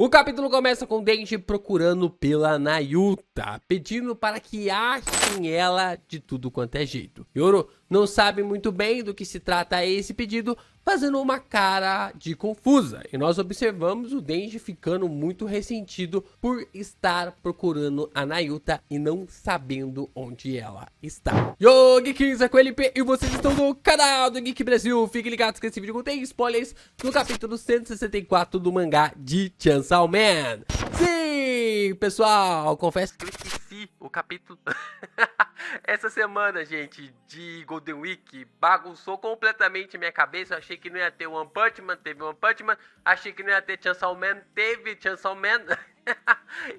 O capítulo começa com Denji procurando pela Nayuta, pedindo para que achem ela de tudo quanto é jeito. Yoro não sabe muito bem do que se trata esse pedido, fazendo uma cara de confusa. E nós observamos o Denji ficando muito ressentido por estar procurando a Nayuta e não sabendo onde ela está. Yo, Geeks, é com LP e vocês estão no canal do Geek Brasil. Fiquem ligados que esse vídeo contém spoilers no capítulo 164 do mangá de Chainsaw Man. Sim, pessoal, confesso que eu esqueci o capítulo. Essa semana, gente, de Golden Week, bagunçou completamente minha cabeça. Eu achei que não ia ter One Punch Man, teve One Punch Man. Achei que não ia ter Chainsaw Man, teve Chainsaw Man.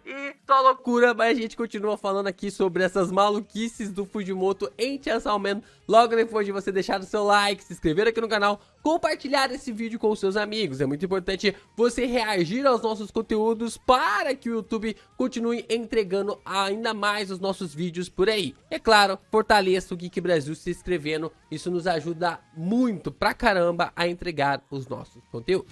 E só loucura, mas a gente continua falando aqui sobre essas maluquices do Fujimoto em Chainsaw Man. Logo depois de você deixar o seu like, se inscrever aqui no canal, compartilhar esse vídeo com os seus amigos. É muito importante você reagir aos nossos conteúdos para que o YouTube continue entregando ainda mais os nossos vídeos por aí. É claro, fortaleça o Geek Brasil se inscrevendo, isso nos ajuda muito pra caramba a entregar os nossos conteúdos.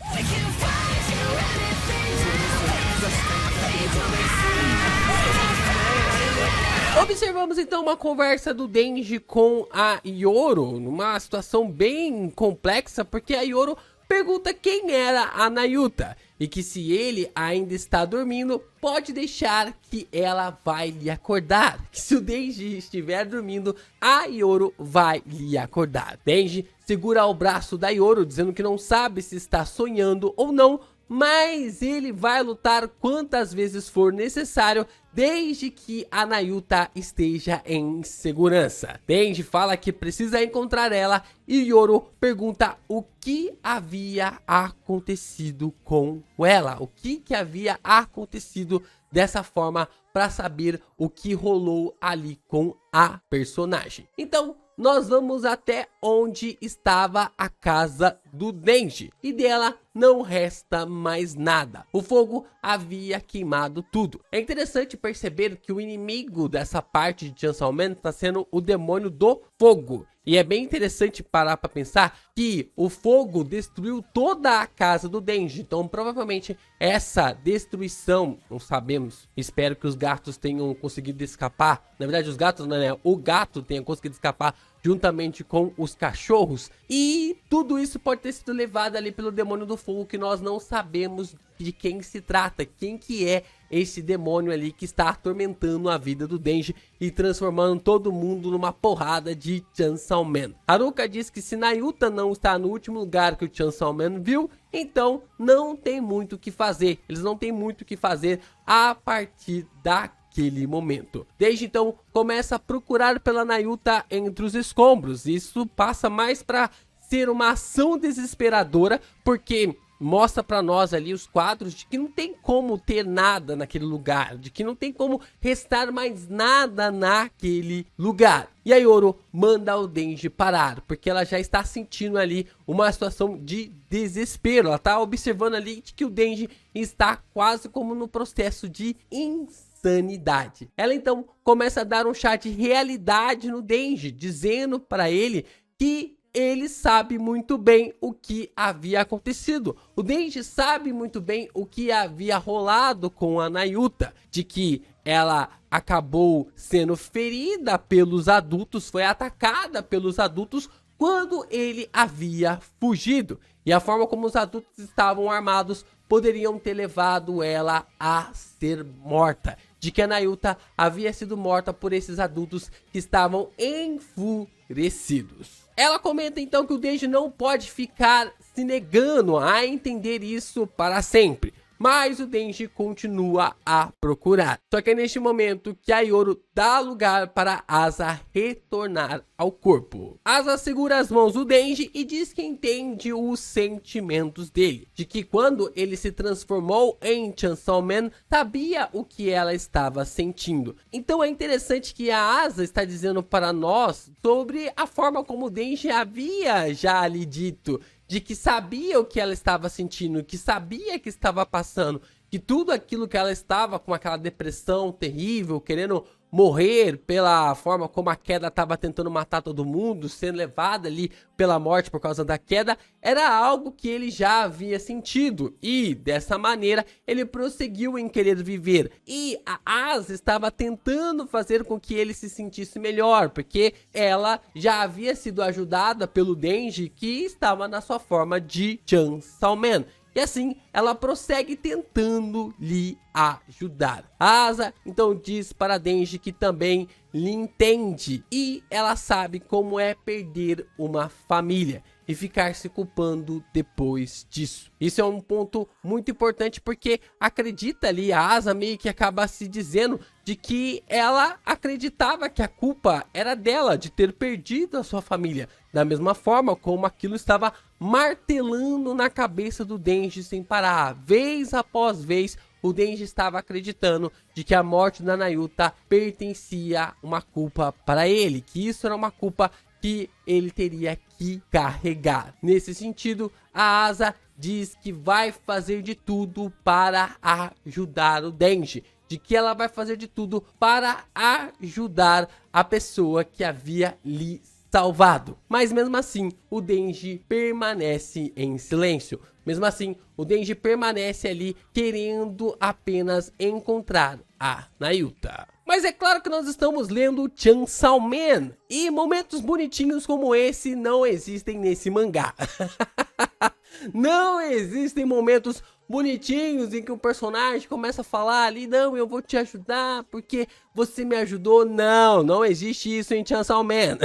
Observamos então uma conversa do Denji com a Yoro, numa situação bem complexa, porque a Yoro pergunta quem era a Nayuta, e que se ele ainda está dormindo, pode deixar que ela vai lhe acordar. Que se o Denji estiver dormindo, a Yoro vai lhe acordar. Denji segura o braço da Yoro, dizendo que não sabe se está sonhando ou não, mas ele vai lutar quantas vezes for necessário, desde que a Nayuta esteja em segurança. Denji fala que precisa encontrar ela e Yoro pergunta o que havia acontecido com ela. O que havia acontecido dessa forma para saber o que rolou ali com a personagem. Então, nós vamos até onde estava a casa do Denji e dela não resta mais nada. O fogo havia queimado tudo. É interessante perceber que o inimigo dessa parte de Chainsaw Man está sendo o demônio do fogo. E é bem interessante parar para pensar que o fogo destruiu toda a casa do Denji. Então provavelmente essa destruição, não sabemos, espero que os gatos tenham conseguido escapar. Na verdade os gatos não, né? O gato tenha conseguido escapar juntamente com os cachorros. E tudo isso pode ter sido levado ali pelo demônio do fogo, que nós não sabemos de quem se trata, quem que é esse demônio ali que está atormentando a vida do Denji e transformando todo mundo numa porrada de Chainsaw Man. Haruka diz que se Nayuta não está no último lugar que o Chainsaw Man viu, então não tem muito o que fazer. Eles não têm muito o que fazer a partir daquele momento. Desde então começa a procurar pela Nayuta entre os escombros. Isso passa mais para ser uma ação desesperadora, porque mostra pra nós ali os quadros de que não tem como ter nada naquele lugar, de que não tem como restar mais nada naquele lugar. E a Yoro manda o Denji parar, porque ela já está sentindo ali uma situação de desespero. Ela está observando ali de que o Denji está quase como no processo de insanidade. Ela então começa a dar um chá de realidade no Denji, dizendo para ele que ele sabe muito bem o que havia acontecido. O Denji sabe muito bem o que havia rolado com a Nayuta, de que ela acabou sendo ferida pelos adultos, foi atacada pelos adultos quando ele havia fugido. E a forma como os adultos estavam armados poderiam ter levado ela a ser morta. De que a Nayuta havia sido morta por esses adultos que estavam enfurecidos. Ela comenta então que o Denji não pode ficar se negando a entender isso para sempre. Mas o Denji continua a procurar. Só que é neste momento que a Yoro dá lugar para Asa retornar ao corpo. Asa segura as mãos do Denji e diz que entende os sentimentos dele. De que quando ele se transformou em Chainsaw Man, sabia o que ela estava sentindo. Então é interessante que a Asa está dizendo para nós sobre a forma como o Denji havia já lhe dito, de que sabia o que ela estava sentindo, que sabia que estava passando, que tudo aquilo que ela estava com aquela depressão terrível, querendo morrer pela forma como a queda estava tentando matar todo mundo, sendo levada ali pela morte por causa da queda, era algo que ele já havia sentido e dessa maneira ele prosseguiu em querer viver. E a Asa estava tentando fazer com que ele se sentisse melhor, porque ela já havia sido ajudada pelo Denji, que estava na sua forma de Chainsaw Man. E assim, ela prossegue tentando lhe ajudar. A Asa então diz para Denji que também lhe entende e ela sabe como é perder uma família e ficar se culpando depois disso. Isso é um ponto muito importante porque acredita ali, a Asa meio que acaba se dizendo de que ela acreditava que a culpa era dela de ter perdido a sua família, da mesma forma como aquilo estava martelando na cabeça do Denji sem parar. Vez após vez, o Denji estava acreditando de que a morte da Nayuta pertencia uma culpa para ele, que isso era uma culpa que ele teria que carregar. Nesse sentido, a Asa diz que vai fazer de tudo para ajudar o Denji, de que ela vai fazer de tudo para ajudar a pessoa que havia lhe salvado. Mas mesmo assim, o Denji permanece em silêncio. Mesmo assim, o Denji permanece ali querendo apenas encontrar a Nayuta. Mas é claro que nós estamos lendo Chainsaw Man e momentos bonitinhos como esse não existem nesse mangá. Não existem momentos bonitinhos em que o personagem começa a falar ali, não, eu vou te ajudar porque você me ajudou. Não, não existe isso em Chainsaw Man.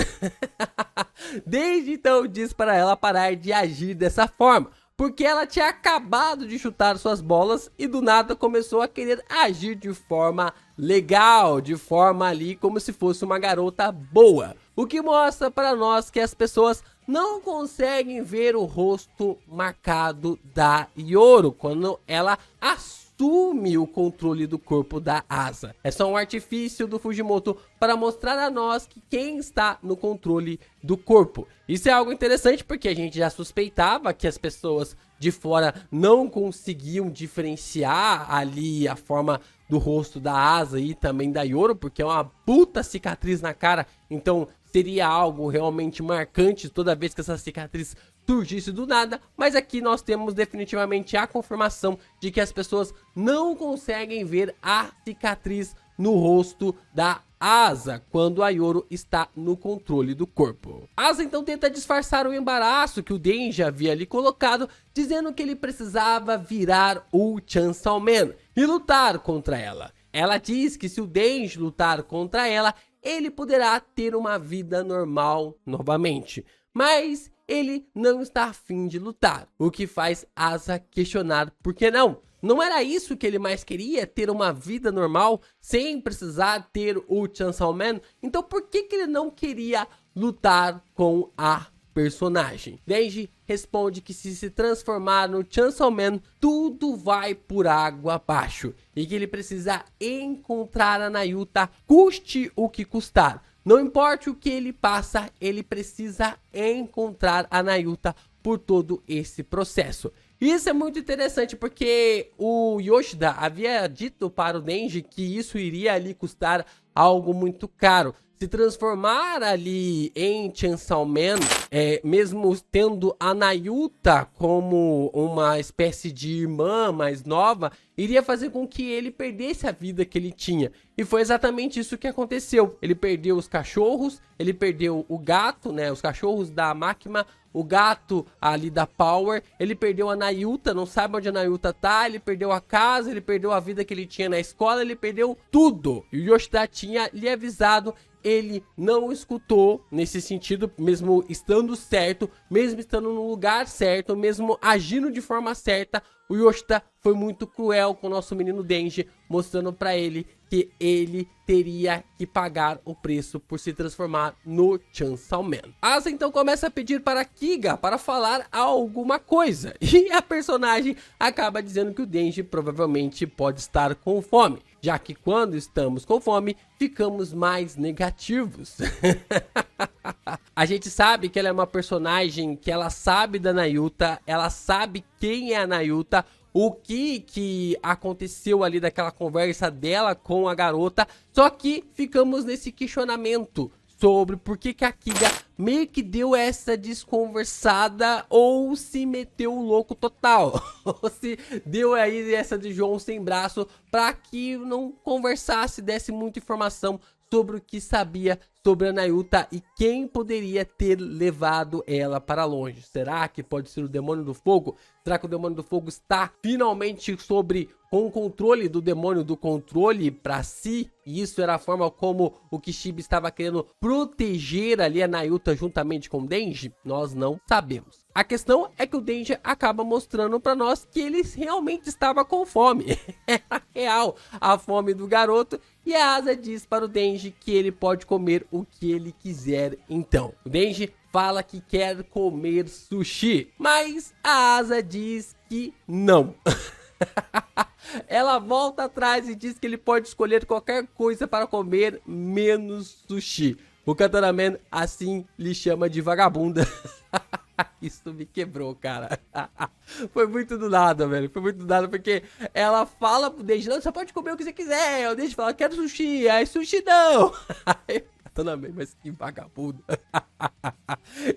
Desde então diz para ela parar de agir dessa forma, porque ela tinha acabado de chutar suas bolas e do nada começou a querer agir de forma legal, de forma ali como se fosse uma garota boa. O que mostra para nós que as pessoas não conseguem ver o rosto marcado da Yoro quando ela assume o controle do corpo da Asa. É só um artifício do Fujimoto para mostrar a nós que quem está no controle do corpo. Isso é algo interessante porque a gente já suspeitava que as pessoas de fora não conseguiam diferenciar ali a forma do rosto da Asa e também da Yoro, porque é uma puta cicatriz na cara, então seria algo realmente marcante toda vez que essa cicatriz surgisse do nada, mas aqui nós temos definitivamente a confirmação de que as pessoas não conseguem ver a cicatriz no rosto da Asa quando a Yoro está no controle do corpo. Asa então tenta disfarçar o embaraço que o Denji havia ali colocado, dizendo que ele precisava virar o Chainsaw Man e lutar contra ela. Ela diz que se o Denji lutar contra ela, ele poderá ter uma vida normal novamente, mas ele não está afim de lutar, o que faz Asa questionar por que não. Não era isso que ele mais queria, ter uma vida normal sem precisar ter o Chainsaw Man? Então por que ele não queria lutar com a personagem? Denji responde que se transformar no Chainsaw Man, tudo vai por água abaixo e que ele precisa encontrar a Nayuta, custe o que custar. Não importa o que ele passa, ele precisa encontrar a Nayuta por todo esse processo. Isso é muito interessante porque o Yoshida havia dito para o Denji que isso iria ali custar algo muito caro. Se transformar ali em Chainsaw Man, mesmo tendo a Nayuta como uma espécie de irmã mais nova, iria fazer com que ele perdesse a vida que ele tinha. E foi exatamente isso que aconteceu. Ele perdeu os cachorros, ele perdeu o gato, né? Os cachorros da Makima, o gato ali da Power, ele perdeu a Nayuta, não sabe onde a Nayuta tá, ele perdeu a casa, ele perdeu a vida que ele tinha na escola, ele perdeu tudo. E o Yoshida tinha lhe avisado, ele não escutou nesse sentido, mesmo estando certo, mesmo estando no lugar certo, mesmo agindo de forma certa. O Yoshida foi muito cruel com o nosso menino Denji, mostrando para ele que ele teria que pagar o preço por se transformar no Chainsaw Man. Asa então começa a pedir para Kiga para falar alguma coisa, e a personagem acaba dizendo que o Denji provavelmente pode estar com fome, já que quando estamos com fome, ficamos mais negativos. A gente sabe que ela é uma personagem que ela sabe da Nayuta, ela sabe quem é a Nayuta, o que aconteceu ali daquela conversa dela com a garota. Só que ficamos nesse questionamento sobre por que a Kiga meio que deu essa desconversada ou se meteu louco total. Ou se deu aí essa de João sem braço para que não conversasse, desse muita informação sobre o que sabia sobre a Nayuta e quem poderia ter levado ela para longe. Será que pode ser o Demônio do Fogo? Será que o Demônio do Fogo está finalmente com o controle do Demônio do Controle para si? E isso era a forma como o Kishibe estava querendo proteger ali a Nayuta juntamente com o Denji? Nós não sabemos. A questão é que o Denji acaba mostrando para nós que ele realmente estava com fome. Era real a fome do garoto. E a Asa diz para o Denji que ele pode comer o que ele quiser então. O Denji fala que quer comer sushi, mas a Asa diz que não. Ela volta atrás e diz que ele pode escolher qualquer coisa para comer, menos sushi. O Katanaman assim lhe chama de vagabunda. Isso me quebrou, cara. Foi muito do nada, velho. Foi muito do nada, porque ela fala pro Denji, não, você pode comer o que você quiser. O Denji fala, quero sushi. Aí, sushi não. Também, mas que vagabundo.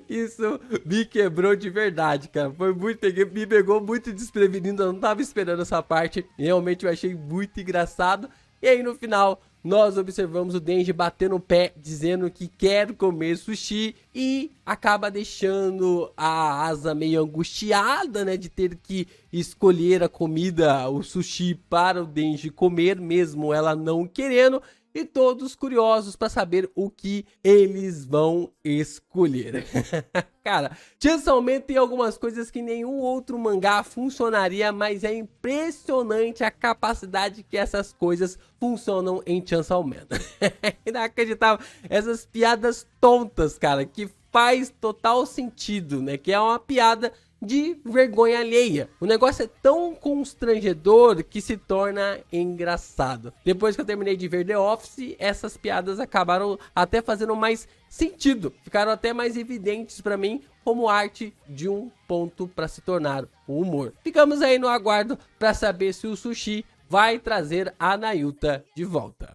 Isso me quebrou de verdade, cara. Foi muito, me pegou muito desprevenido. Eu não tava esperando essa parte. Realmente eu achei muito engraçado. E aí no final, nós observamos o Denji batendo o pé, dizendo que quer comer sushi. E acaba deixando a Asa meio angustiada, né, de ter que escolher a comida, o sushi para o Denji comer, mesmo ela não querendo. E todos curiosos para saber o que eles vão escolher. Cara, Chainsaw Man tem algumas coisas que nenhum outro mangá funcionaria, mas é impressionante a capacidade que essas coisas funcionam em Chainsaw Man. Inacreditável. Essas piadas tontas, cara, que faz total sentido, né? Que é uma piada de vergonha alheia. O negócio é tão constrangedor que se torna engraçado. Depois que eu terminei de ver The Office, essas piadas acabaram até fazendo mais sentido. Ficaram até mais evidentes para mim como arte de um ponto para se tornar o humor. Ficamos aí no aguardo para saber se o sushi vai trazer a Nayuta de volta.